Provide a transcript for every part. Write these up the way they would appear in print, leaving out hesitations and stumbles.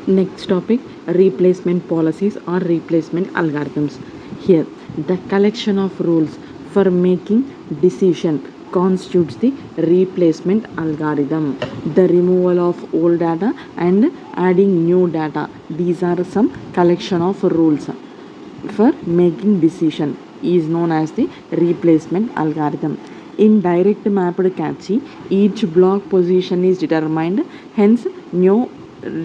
Next topic, replacement policies or replacement algorithms. Here, the collection of rules for making decision constitutes the replacement algorithm. The removal of old data and adding new data. These are some collection of rules for making decision is known as the replacement algorithm. In direct mapped cache, each block position is determined, hence new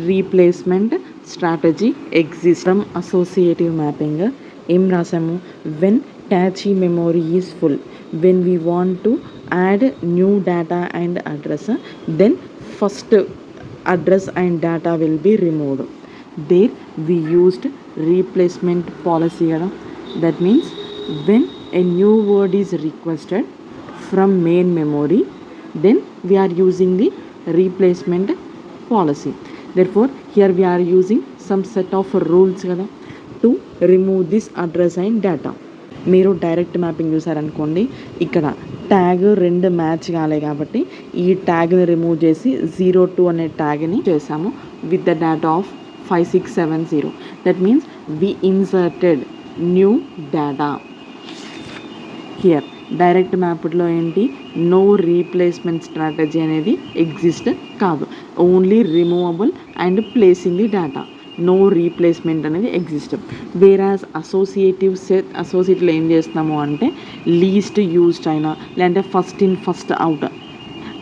replacement strategy exists. From associative mapping, ఏం రాసాము, when cache memory is full, when we want to add new data and address, then first address and data will be removed. There we used replacement policy కదా. That means when a new word is requested from main memory, then we are using the replacement policy. Therefore here we are using some set of rules కదా to remove this address and data. మీరు direct mapping చూసారనుకోండి, ఇక్కడ tag రెండు match కాలే కాబట్టి ఈ ట్యాగ్ని remove చేసి 02 అనే ట్యాగ్ని చేసాము with the data of 5670. That means we inserted new data. Here direct మ్యాప్లో ఏంటి, నో రీప్లేస్మెంట్ స్ట్రాటజీ అనేది ఎగ్జిస్ట్ కాదు, only removable and placing the data, no replacement అనేది ఎగ్జిస్ట్. వేరాజ్ అసోసియేటివ్లో ఏం చేస్తున్నాము అంటే లీస్ట్ యూజ్డ్ అయినా లేదంటే ఫస్ట్ ఇన్ ఫస్ట్ అవుట్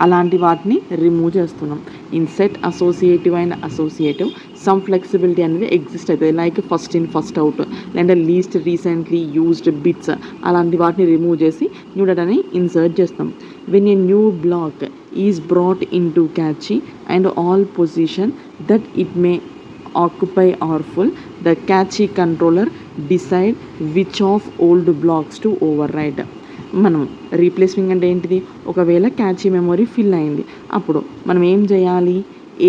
అలాంటి వాటిని రిమూవ్ చేస్తున్నాం. In set associative and associative some flexibility అనేది ఎగ్జిస్ట్ అవుతుంది, like first in first out లేదంటే లీస్ట్ రీసెంట్లీ యూజ్డ్ బిట్స్ అలాంటి వాటిని రిమూవ్ చేసి న్యూ డేటాని ఇన్సర్ట్ చేస్తాం. When a new block is brought in to cache and all position that it may occupy or full, the cache controller decide which of old blocks to override. మనం replacement అంటే ఏంటిది, ఒకవేళ catchy memory fill అయింది అప్పుడు మనం ఏం చేయాలి,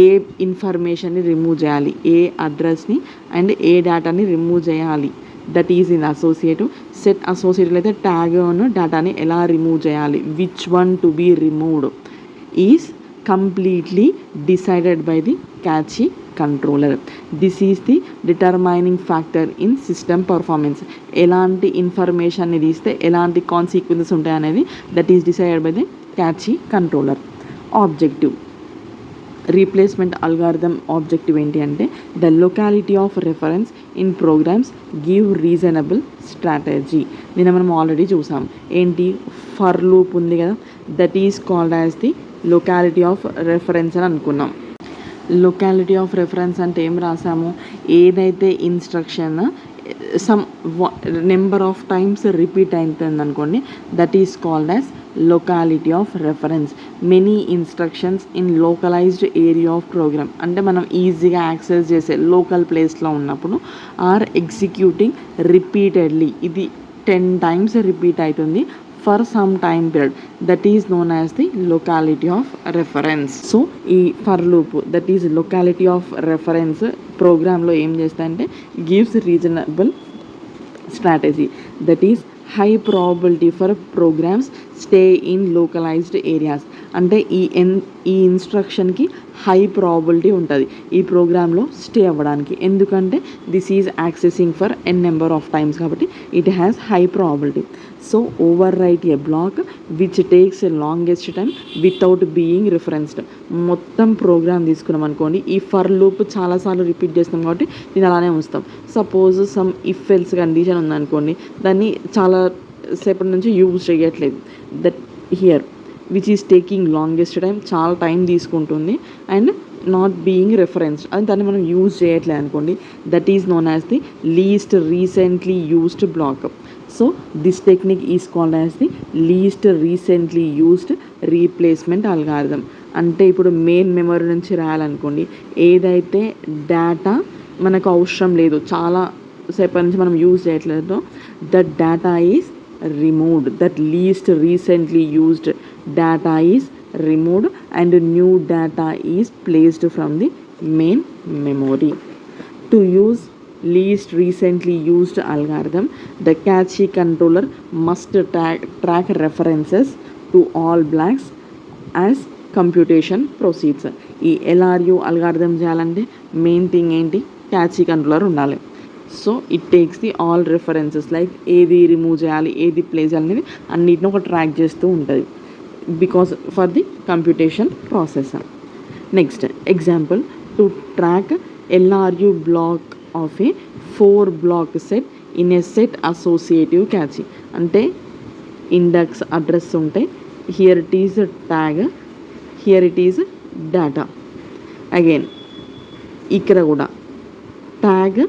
ఏ ఇన్ఫర్మేషన్ని రిమూవ్ చేయాలి, ఏ అడ్రస్ని అండ్ ఏ డేటాని రిమూవ్ చేయాలి. That is in associative. Set associative అయితే ట్యాగ్ డేటాని ఎలా రిమూవ్ చేయాలి, which one to be removed is completely decided by the cache controller. This is the determining factor in system performance. ఎలాంటి ఇన్ఫర్మేషన్ని తీస్తే ఎలాంటి కాన్సిక్వెన్సెస్ ఉంటాయి అనేది that is decided by the cache controller. Objective replacement algorithm objective ఏంటి అంటే the locality of reference in programs give reasonable strategy. దీన్ని మనం ఆల్రెడీ చూసాం, ఏంటి ఫర్ లూప్ ఉంది కదా, that is called as the locality of reference అని అనుకున్నాం. లొకాలిటీ ఆఫ్ రెఫరెన్స్ అంటే ఏం రాసాము, ఏదైతే instruction some number of times repeat అవుతుంది అనుకోండి, that is called as locality of reference. Many instructions in localised area of programme అంటే మనం ఈజీగా యాక్సెస్ చేసే లోకల్ ప్లేస్లో ఉన్నప్పుడు ఆర్ ఎగ్జిక్యూటింగ్ రిపీటెడ్లీ, ఇది 10 times రిపీట్ అవుతుంది for some time period, that is known as the locality of reference. So ఈ for loop that is locality of reference ప్రోగ్రాంలో ఏం చేస్తాయంటే gives reasonable strategy, that is high probability for programmes stay in localised areas. అంటే ఈ ఇన్స్ట్రక్షన్కి high probability ఉంటుంది ఈ ప్రోగ్రాంలో stay అవ్వడానికి, ఎందుకంటే this is accessing for N number of times కాబట్టి it has high probability. So overwrite a block which takes a longest time without being referenced. మొత్తం programme తీసుకున్నాం అనుకోండి, ఈ ఫర్ లూప్ చాలాసార్లు రిపీట్ చేస్తాం కాబట్టి దీన్ని అలానే ఉంచుతాం. Suppose some if else condition ఉందనుకోండి, దాన్ని చాలా సేపటి నుంచి యూజ్ చేయట్లేదు, that here which is taking longest time, చాలా టైం తీసుకుంటుంది అండ్ నాట్ బీయింగ్ రెఫరెన్స్డ్, అది దాన్ని మనం యూజ్ చేయట్లేదు అనుకోండి, that is known as the least recently used block. So this technique is called as the least recently used replacement algorithm. అంటే ఇప్పుడు main memory నుంచి రాయాలనుకోండి, ఏదైతే డేటా మనకు అవసరం లేదు, చాలా సేపటి నుంచి మనం యూజ్ చేయట్లేదు, that data is removed, that least recently used data is removed and new data is placed from the main memory. To use least recently used algorithm, the cache controller must track references to all blocks as computation proceeds. ఈ LRU algorithm చేయాలంటే main thing ఏంటి, catchy controller ఉండాలి. So it takes the all references like ఏది remove చేయాలి, ఏది play చేయాలి అనేది అన్నిటిని ఒక ట్రాక్ చేస్తూ ఉంటుంది because for the computation process. Next example, to track LRU block of a 4 block set in a set associative cache. అంటే ఇండెక్స్ అడ్రస్ ఉంటాయి, here it is tag, here it is data. Again ఇక్కడ కూడా tag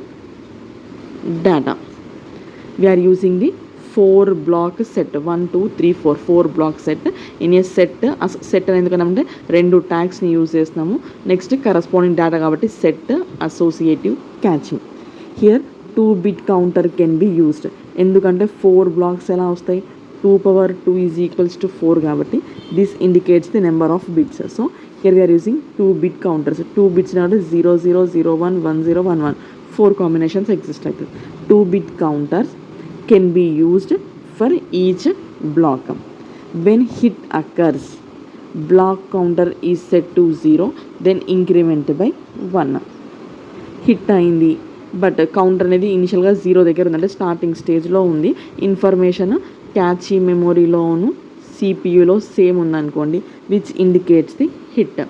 data. We are using the 4 block set, 1 2 3 4 block set in a set. Set ఎందుకంటే 2 ట్యాగ్స్ని use చేస్తున్నాము. Next corresponding data కాబట్టి set associative catching. Here 2 bit counter can be used. ఎందుకంటే 4 blocks ఎలా వస్తాయి, 2 power 2 = 4 కాబట్టి this indicates the number of bits. So here we're using 2 bit counters. 2 bits 0 0 0 1 1 0 1 1 4 combinations exist. 2 bit counters can be used for each block. When hit occurs, block counter is set to 0, then increment by 1. Hit అయింది but counter అనేది ఇనిషియల్గా 0 దగ్గర ఉందంటే starting స్టేజ్లో ఉంది, information catchy మెమొరీలోను సిపియులో same ఉందనుకోండి, which indicates the hit.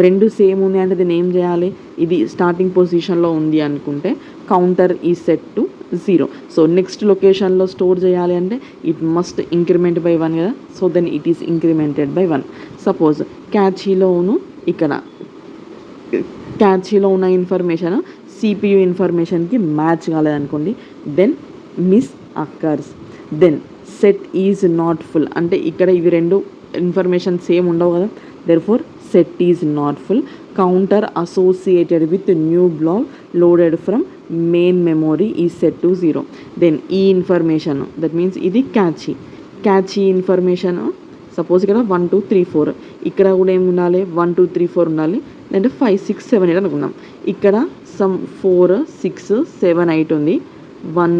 2 same ఉంది అంటే దీన్ని ఏం చేయాలి, ఇది స్టార్టింగ్ పొజిషన్లో ఉంది అనుకుంటే కౌంటర్ ఈ సెట్ టు 0. సో నెక్స్ట్ లొకేషన్లో స్టోర్ చేయాలి అంటే ఇట్ మస్ట్ ఇంక్రిమెంట్ బై 1 కదా, so then it is incremented by 1. Suppose క్యాచీలోను ఇక్కడ క్యాచీలో ఉన్న ఇన్ఫర్మేషన్ సిపియు ఇన్ఫర్మేషన్కి మ్యాచ్ కాలేదనుకోండి, then miss occurs. Then set is not full అంటే ఇక్కడ ఇవి 2 ఇన్ఫర్మేషన్ సేమ్ ఉండవు కదా, therefore set is not full. Counter associated with new block loaded from main memory is set to 0. Then ఈ information, that means ఇది catchy information. Suppose ఇక్కడ 1 2 3 4, ఇక్కడ కూడా ఏమి ఉండాలి 1 2 3 4 ఉండాలి, అంటే 5 6 7 8 అనుకున్నాం. ఇక్కడ సమ్ 4 6 7 8 ఉంది, 1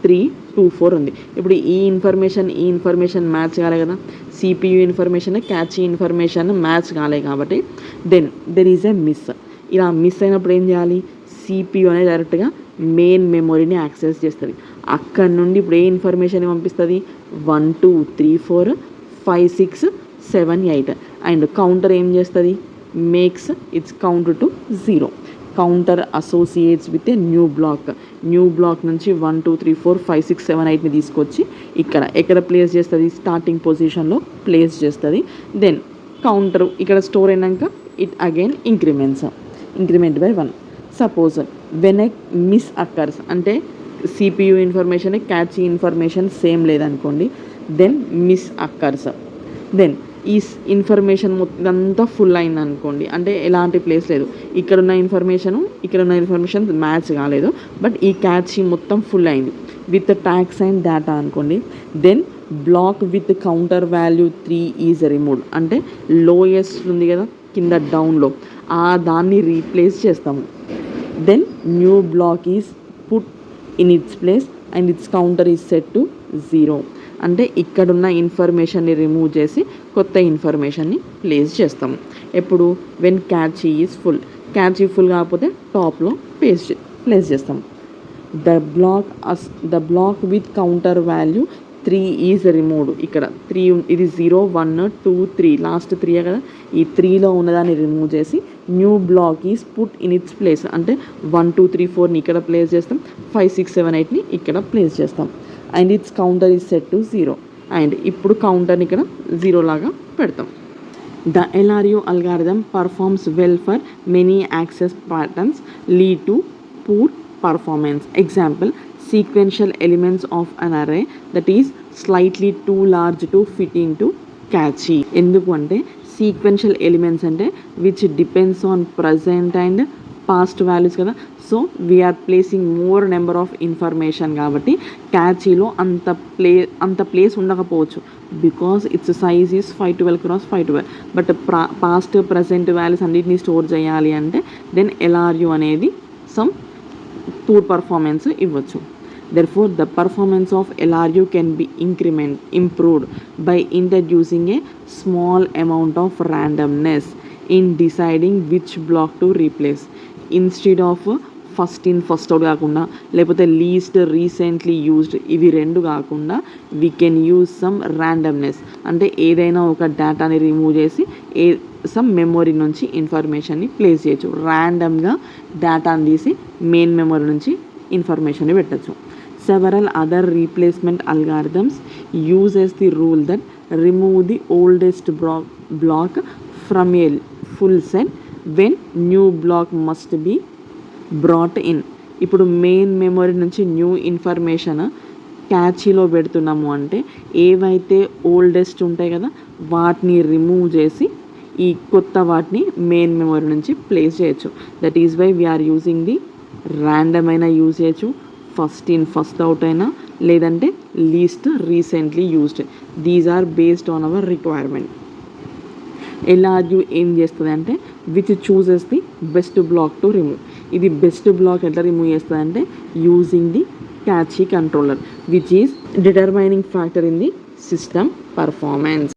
3 2 4 ఉంది. ఇప్పుడు ఈ ఇన్ఫర్మేషన్ మ్యాచ్ కాలే కదా, CPU information cache information match కాలే కాబట్టి then there is a miss. ఇలా మిస్ అయినప్పుడు ఏం చేయాలి, సిపియు అనేది డైరెక్ట్గా మెయిన్ మెమొరీని యాక్సెస్ చేస్తుంది. అక్కడ నుండి ఇప్పుడు ఏ ఇన్ఫర్మేషన్ పంపిస్తుంది, 1 2 3 4 5 6 7 8 అండ్ కౌంటర్ ఏం చేస్తుంది, makes its count to 0. Counter associates with a new block నుంచి 1 2 3 4 5 6 7 8ని తీసుకొచ్చి ఎక్కడ ప్లేస్ చేస్తుంది, స్టార్టింగ్ పొజిషన్లో ప్లేస్ చేస్తుంది. దెన్ కౌంటర్ ఇక్కడ స్టోర్ అయినాక it again increment by 1. Suppose when a miss occurs అంటే CPU information cache information same లేదనుకోండి, దెన్ మిస్ అక్కర్స్. దెన్ ఈ ఇన్ఫర్మేషన్ ఇదంతా ఫుల్ అయింది అనుకోండి, అంటే ఎలాంటి ప్లేస్ లేదు, ఇక్కడున్న ఇన్ఫర్మేషన్ మ్యాచ్ కాలేదు, బట్ ఈ క్యాచీ మొత్తం ఫుల్ అయింది విత్ ట్యాగ్స్ అండ్ డేటా అనుకోండి. Then block with counter value 3 is removed అంటే లోయెస్ట్ ఉంది కదా కింద డౌన్లో, దాన్ని రీప్లేస్ చేస్తాము. Then new block is put in its place and its counter is set to 0 అంటే ఇక్కడున్న ఇన్ఫర్మేషన్ని రిమూవ్ చేసి కొత్త ఇన్ఫర్మేషన్ని ప్లేస్ చేస్తాము. ఎప్పుడు when cache is full, cache full కాకపోతే టాప్లో ప్లేస్ చేస్తాము. The block with counter value 3 is removed. ఇక్కడ 3 ఇది 0 1 2 3 లాస్ట్ 3 కదా, ఈ 3లో ఉన్నదాన్ని రిమూవ్ చేసి new block is put in its place అంటే 1 2 3 4ని ఇక్కడ ప్లేస్ చేస్తాం, 5 6 7 8ని ఇక్కడ ప్లేస్ చేస్తాం and its counter is set to 0 and ఇప్పుడు కౌంటర్ని ఇక్కడ 0 లాగా పెడతాం. The LRU algorithm performs well for many access patterns lead to poor performance. Example, sequential elements of an array that is slightly too large to fit into catchy. ఎందుకు అంటే sequential elements అంటే which depends on present and past values కదా, so we're placing more number of information కాబట్టి క్యాచీలో అంత place ఉండకపోవచ్చు because its size is 512 x 512, but past present values అన్నిటినీ store చేయాలి అంటే దెన్ ఎల్ఆర్యు అనేది సమ్ పూర్ పర్ఫార్మెన్స్ ఇవ్వచ్చు. Therefore, the performance of LRU can be improved by introducing a small amount of randomness in deciding which block to replace. Instead of first in first out కాకుండా, లేకపోతే least recently used, ఇవి రెండు కాకుండా we can use some randomness. అంటే ఏదైనా ఒక డేటాని remove చేసి సమ్ మెమొరీ నుంచి ఇన్ఫర్మేషన్ని ప్లేస్ చేయొచ్చు. ర్యాండమ్గా డేటాని తీసి మెయిన్ మెమొరీ నుంచి ఇన్ఫర్మేషన్ని పెట్టచ్చు. Several other replacement algorithms uses the rule that remove the oldest block from a full set when new block must be brought in. ఇప్పుడు మెయిన్ మెమొరీ నుంచి న్యూ ఇన్ఫర్మేషన్ క్యాచీలో పెడుతున్నాము అంటే ఏవైతే ఓల్డెస్ట్ ఉంటాయి కదా వాటిని రిమూవ్ చేసి ఈ కొత్త వాటిని మెయిన్ మెమొరీ నుంచి ప్లేస్ చేయొచ్చు. That is why we're using the random అయినా యూజ్ చేయొచ్చు, ఫస్ట్ ఇన్ ఫస్ట్ అవుట్ అయినా, లేదంటే least recently used. These are based on our requirement. ఎలా ఏం చేస్తుంది అంటే which chooses the best block to remove. ఇది బెస్ట్ బ్లాక్ ఎట్లా రిమూవ్ చేస్తుంది అంటే using the cache controller which is determining factor in the system performance.